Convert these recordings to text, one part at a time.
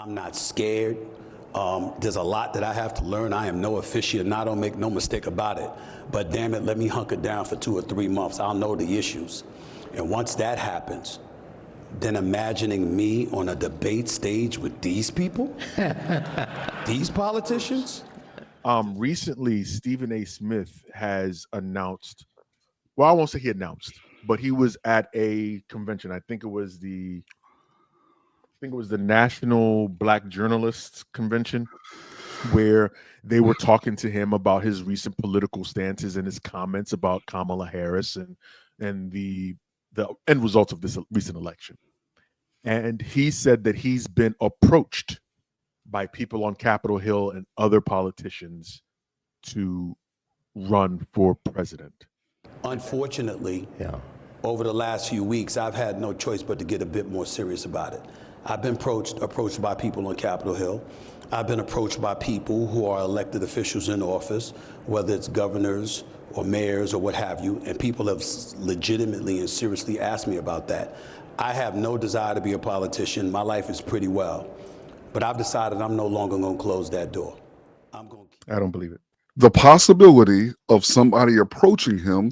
I'm not scared. There's a lot that I have to learn. I am no aficionado, make no mistake about it. But damn it, let me hunker down for 2 or 3 months. I'll know the issues. And once that happens, then imagining me on a debate stage with these people, these politicians. Recently, Stephen A. Smith has announced, well, I won't say he announced, but he was at a convention. I think it was the National Black Journalists Convention, where they were talking to him about his recent political stances and his comments about Kamala Harris and the end results of this recent election. And he said that he's been approached by people on Capitol Hill and other politicians to run for president. Unfortunately, over the last few weeks, I've had no choice but to get a bit more serious about it. I've been approached by people on Capitol Hill. I've been approached by people who are elected officials in office, whether it's governors or mayors or what have you, and people have legitimately and seriously asked me about that. I have no desire to be a politician. My life is pretty well. But I've decided I'm no longer going to close that door. I don't believe it. The possibility of somebody approaching him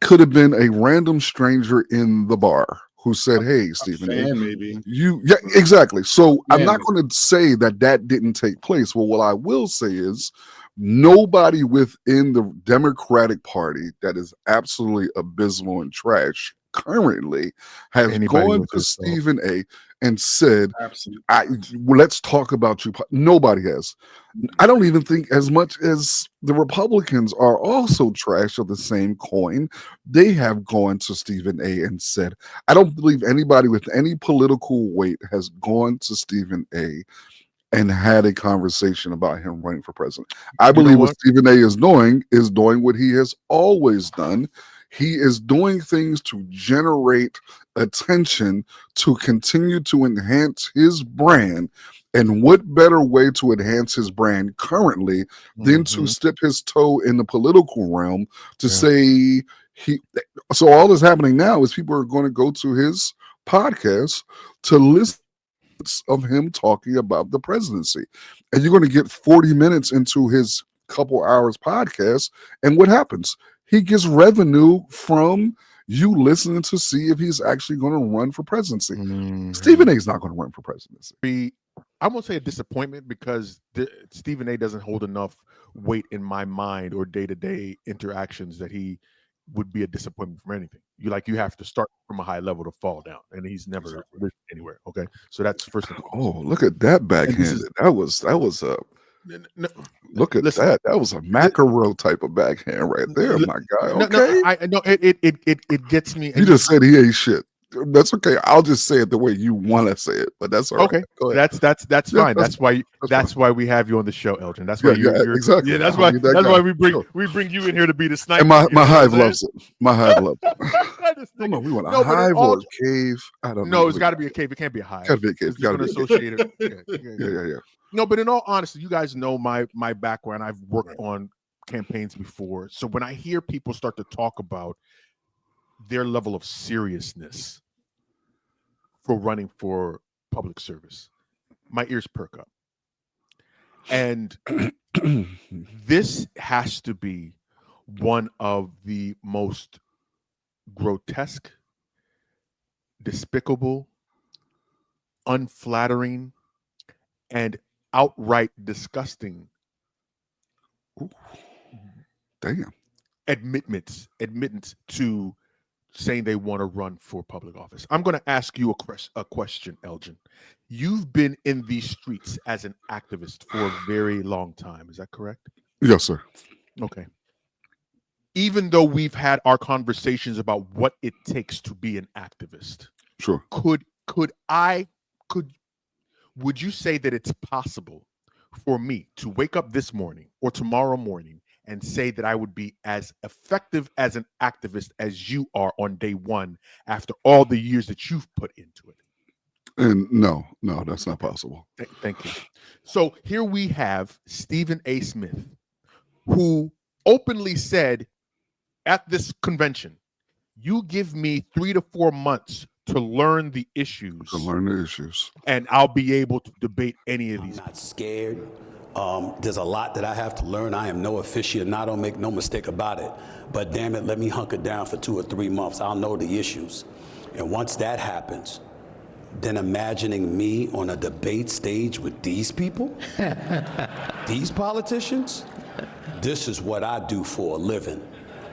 could have been a random stranger in the bar who said, "Hey, Stephen, maybe yeah, exactly." So I'm not going to say that didn't take place. Well, what I will say is nobody within the Democratic Party that is absolutely abysmal and trash currently has gone to Stephen A. and said, let's talk about you. Nobody has. I don't even think as much as the Republicans are also trash of the same coin. They have gone to Stephen A. and said, I don't believe anybody with any political weight has gone to Stephen A. and had a conversation about him running for president. I believe what Stephen A. is doing what he has always done. He is doing things to generate attention, to continue to enhance his brand. And what better way to enhance his brand currently than to dip his toe in the political realm to say so all that's happening now is people are going to go to his podcast to listen of him talking about the presidency. And you're going to get 40 minutes into his couple hours podcast. And what happens? He gets revenue from you listening to see if he's actually going to run for presidency. Stephen A. is not going to run for presidency. I won't say a disappointment because Stephen A. doesn't hold enough weight in my mind or day-to-day interactions that he would be a disappointment from anything. You have to start from a high level to fall down, and he's never lived anywhere. Okay, so that's first of all. Oh, look at that backhanded. That was a. Look at that. That was a mackerel type of backhand right there, my guy. Okay. I know it gets me. You just said he ain't shit. That's okay. I'll just say it the way you want to say it, but that's all right. Okay. That's fine. That's why we have you on the show, Elgin. That's why you're exactly. Yeah, that's why we bring you in here to be the sniper. And my hive loves it. My hive loves it. No, we want a hive or a cave. I don't know. No, it's got to be a cave. It can't be a hive. Got to be a cave. Got to be associated. Yeah. No, but in all honesty, you guys know my background. I've worked on campaigns before. So when I hear people start to talk about their level of seriousness for running for public service, my ears perk up. And this has to be one of the most grotesque, despicable, unflattering, and outright disgusting admittance to saying they want to run for public office. I'm going to ask you a question, Elgin. You've been in these streets as an activist for a very long time. Is that correct? Yes, sir. Okay. Even though we've had our conversations about what it takes to be an activist, sure. Would you say that it's possible for me to wake up this morning or tomorrow morning and say that I would be as effective as an activist as you are on day one after all the years that you've put into it? And no, that's not possible. Thank you. So here we have Stephen A. Smith, who openly said at this convention, you give me 3 to 4 months to learn the issues. And I'll be able to debate any of these. I'm not scared. There's a lot that I have to learn. I am no aficionado, make no mistake about it. But damn it, let me hunker down for 2 or 3 months. I'll know the issues. And once that happens, then imagining me on a debate stage with these people, these politicians, this is what I do for a living.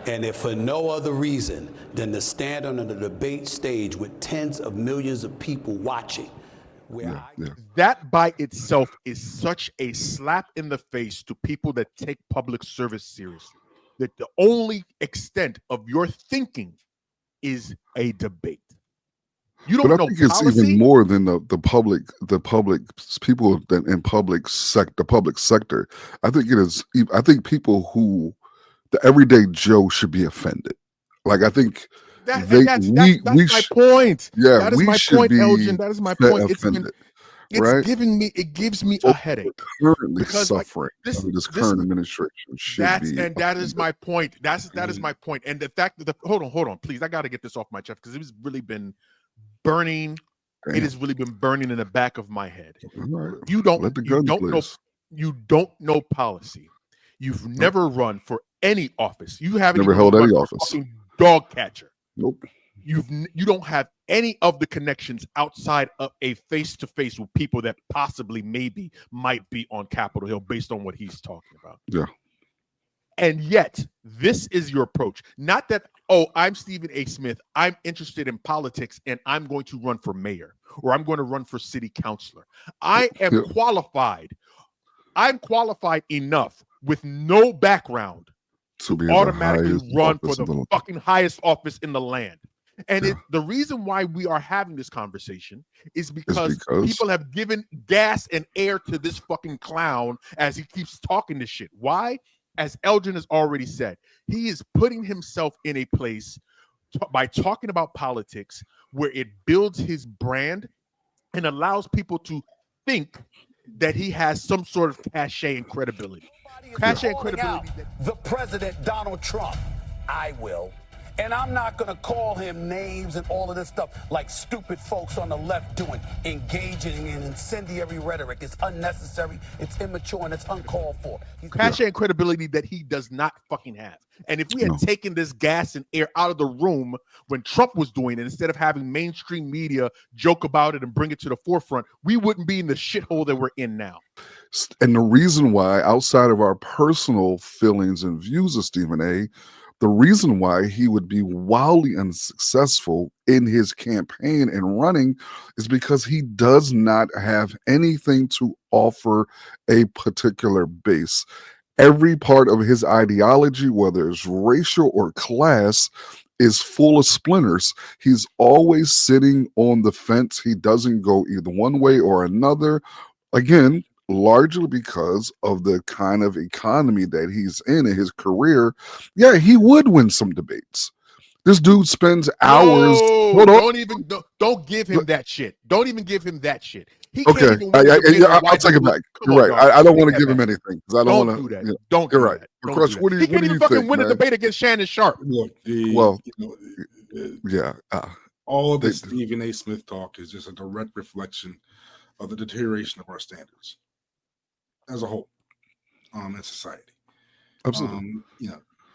And if for no other reason than to stand on a debate stage with tens of millions of people watching, that by itself is such a slap in the face to people that take public service seriously, that the only extent of your thinking is a debate. You don't know think it's even more than the public people that in the public sector. I think it is. I think people who the everyday Joe should be offended. Like I think that's my point. Yeah, that is my point, Elgin. That is my point. It gives me a headache. Currently suffering under this current administration that is my point. That is my point. And the fact that hold on, please. I got to get this off my chest because it's really been burning. Damn. It has really been burning in the back of my head. Right. You don't know policy. You've never run for any office. You haven't never held any office. Dog catcher. Nope. You don't have any of the connections outside of a face-to-face with people that possibly maybe might be on Capitol Hill based on what he's talking about. Yeah. And yet, this is your approach. Not that, I'm Stephen A. Smith. I'm interested in politics and I'm going to run for mayor or I'm going to run for city councilor. I am qualified. I'm qualified enough with no background to automatically run for the fucking highest office in the land. And the reason why we are having this conversation is because people have given gas and air to this fucking clown as he keeps talking this shit. Why? As Elgin has already said, he is putting himself in a place by talking about politics where it builds his brand and allows people to think that he has some sort of cachet and credibility. The president, Donald Trump, I will. And I'm not going to call him names and all of this stuff like stupid folks on the left doing, engaging in incendiary rhetoric. It's unnecessary, it's immature, and it's uncalled for. Passion and credibility that he does not fucking have. And if we had taken this gas and air out of the room when Trump was doing it, instead of having mainstream media joke about it and bring it to the forefront, we wouldn't be in the shithole that we're in now. And the reason why, outside of our personal feelings and views of Stephen A., the reason why he would be wildly unsuccessful in his campaign and running is because he does not have anything to offer a particular base. Every part of his ideology, whether it's racial or class, is full of splinters. He's always sitting on the fence. He doesn't go either one way or another. Again, largely because of the kind of economy that he's in his career. Yeah, he would win some debates. This dude spends hours. Don't give him that shit. Don't even give him that shit. I'll take it back. You're right. I don't want to give him anything because I don't want to do that. Don't. You're right. Crush, what do you think? He can't even fucking win a debate against Shannon Sharp. Look, all of this Stephen A. Smith talk is just a direct reflection of the deterioration of our standards as a whole, in society. Absolutely.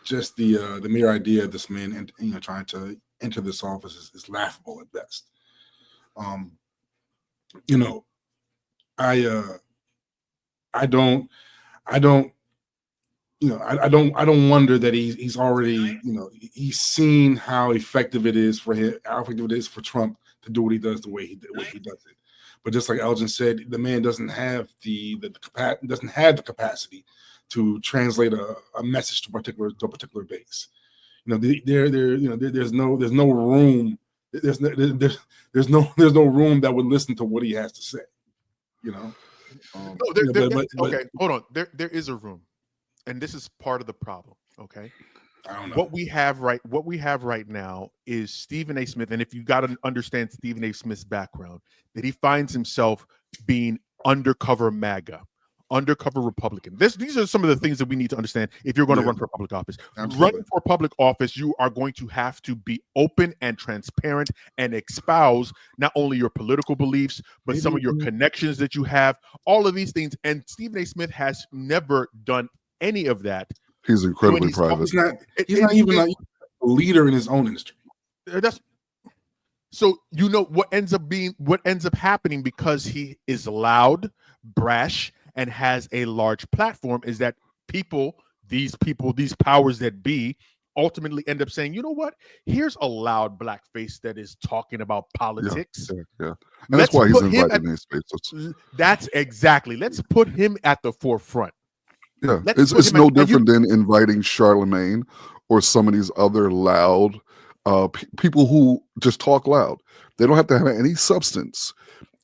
Just the mere idea of this man and trying to enter this office is laughable at best. I don't wonder that he's already, he's seen how effective it is for him, how effective it is for Trump to do what he does the way he does it. But just like Elgin said, the man doesn't have the capacity to translate a message to a particular base. There's no room. There's no room that would listen to what he has to say. Okay, hold on. There is a room, and this is part of the problem. Okay. I don't know. What we have right now is Stephen A. Smith, and if you got to understand Stephen A. Smith's background, that he finds himself being undercover MAGA, undercover Republican. These are some of the things that we need to understand if you're going to run for public office. Absolutely. Running for public office, you are going to have to be open and transparent and espouse not only your political beliefs, but some of your connections that you have, all of these things. And Stephen A. Smith has never done any of that. He's incredibly private. He's not even a leader in his own industry. So you know what ends up happening because he is loud, brash, and has a large platform is that these powers that be, ultimately end up saying, you know what? Here's a loud black face that is talking about politics. Yeah. And that's why he's invited in his spaces. That's exactly. Let's put him at the forefront. Yeah, it's no different than inviting Charlemagne or some of these other loud people who just talk loud. They don't have to have any substance.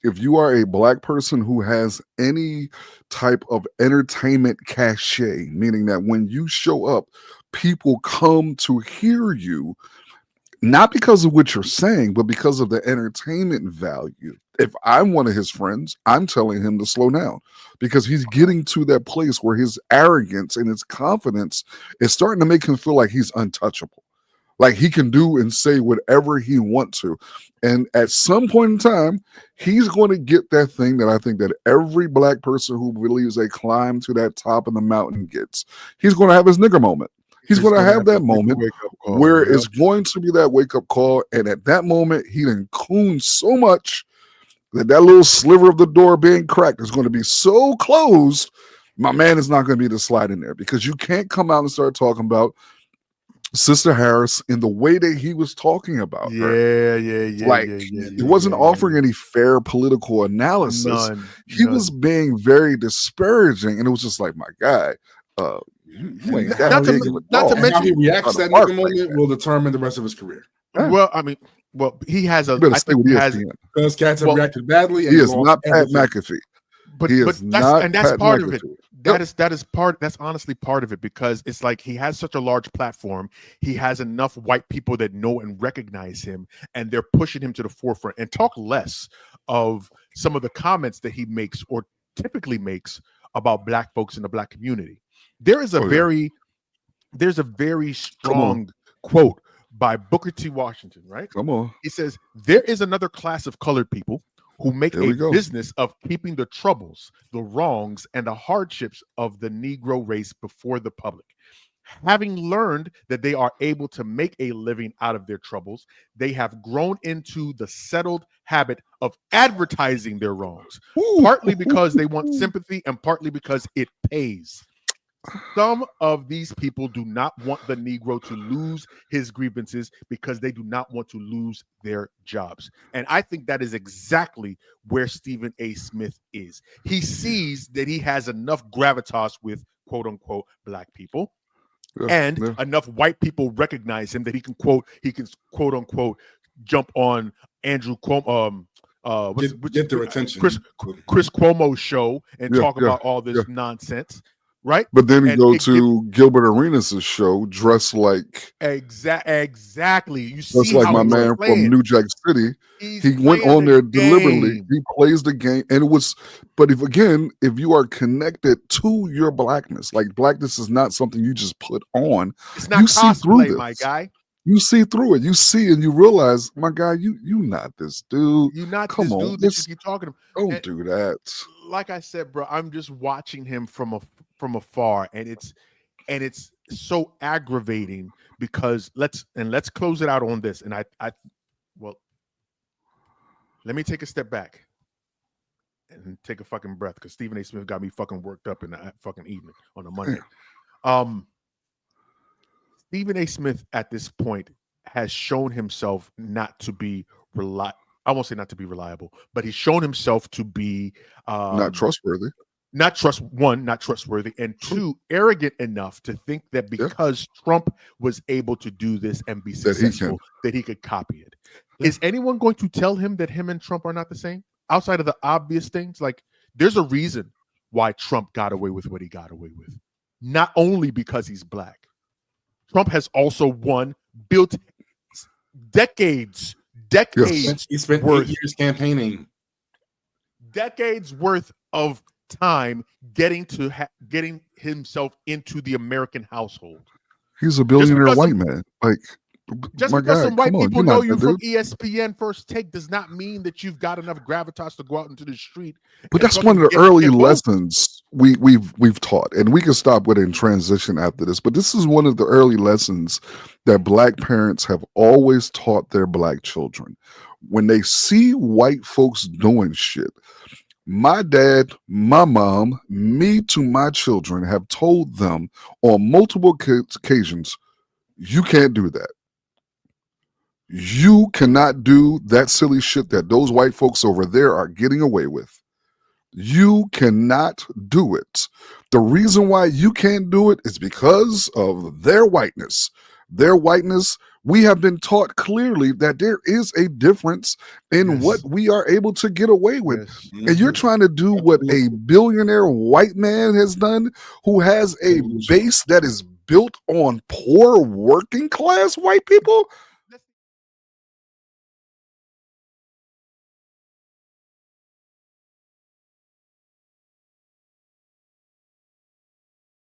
If you are a black person who has any type of entertainment cachet, meaning that when you show up, people come to hear you, not because of what you're saying, but because of the entertainment value. If I'm one of his friends, I'm telling him to slow down because he's getting to that place where his arrogance and his confidence is starting to make him feel like he's untouchable. Like he can do and say whatever he wants to. And at some point in time, he's going to get that thing that I think that every black person who believes they climb to that top of the mountain gets. He's going to have his nigger moment. He's going to have that moment where it's going to be that wake-up call. And at that moment, he done cooned so much that little sliver of the door being cracked is going to be so closed, my man is not going to be able to slide in there because you can't come out and start talking about Sister Harris in the way that he was talking about her. He wasn't offering any fair political analysis. He was being very disparaging, and it was just like, my guy, not to mention how he reacts to that moment will determine the rest of his career. Well, I mean, he has a. Because cats have reacted badly. He is not Pat McAfee. But that's part of it. That's honestly part of it because it's like he has such a large platform. He has enough white people that know and recognize him, and they're pushing him to the forefront. And talk less of some of the comments that he makes or typically makes about black folks in the black community. There's a very strong quote by Booker T. Washington, right? Come on. He says, there is another class of colored people who make a business of keeping the troubles, the wrongs, and the hardships of the Negro race before the public. Having learned that they are able to make a living out of their troubles, they have grown into the settled habit of advertising their wrongs, partly because they want sympathy and partly because it pays. Some of these people do not want the Negro to lose his grievances because they do not want to lose their jobs. And I think that is exactly where Stephen A. Smith is. He sees that he has enough gravitas with quote unquote black people. Enough white people recognize him that he can quote unquote jump on Andrew Cuomo, get their attention. Chris Cuomo's show and talk about all this nonsense. Right, but then you go to Gilbert Arenas' show dressed like exactly. You see, just like my man from New Jack City. He went on there deliberately. He plays the game, and it was. But if you are connected to your blackness, like blackness is not something you just put on. It's not cosplay, my guy. You see through it. You see and you realize, my guy, you not this dude. You're not Come this on, dude that you keep talking about. Don't do that. Like I said, bro, I'm just watching him from afar, and it's so aggravating because let's close it out on this. And well, let me take a step back and take a fucking breath because Stephen A. Smith got me fucking worked up in the fucking evening on a Monday. Stephen A. Smith at this point has shown himself not to be I won't say not to be reliable, but he's shown himself to be not trustworthy. Not trustworthy, and two, arrogant enough to think that because Trump was able to do this and be successful, that he could copy it. Is anyone going to tell him that him and Trump are not the same? Outside of the obvious things, like there's a reason why Trump got away with what he got away with. Not only because he's black. Trump has also built decades he spent 8 years campaigning. Decades worth of time getting himself into the American household. He's a billionaire white man. Like, just my because guy, some white come on, people you're know not you that from dude. ESPN First Take does not mean that you've got enough gravitas to go out into the street. But that's one of the early lessons we've taught, and we can stop with it and transition after this. But this is one of the early lessons that Black parents have always taught their Black children. When they see white folks doing shit, my dad, my mom, me to my children have told them on multiple occasions, you can't do that. You cannot do that silly shit that those white folks over there are getting away with. You cannot do it. The reason why you can't do it is because of their whiteness. Their whiteness, we have been taught clearly that there is a difference in what we are able to get away with. And you're trying to do what a billionaire white man has done, who has a base that is built on poor working class white people.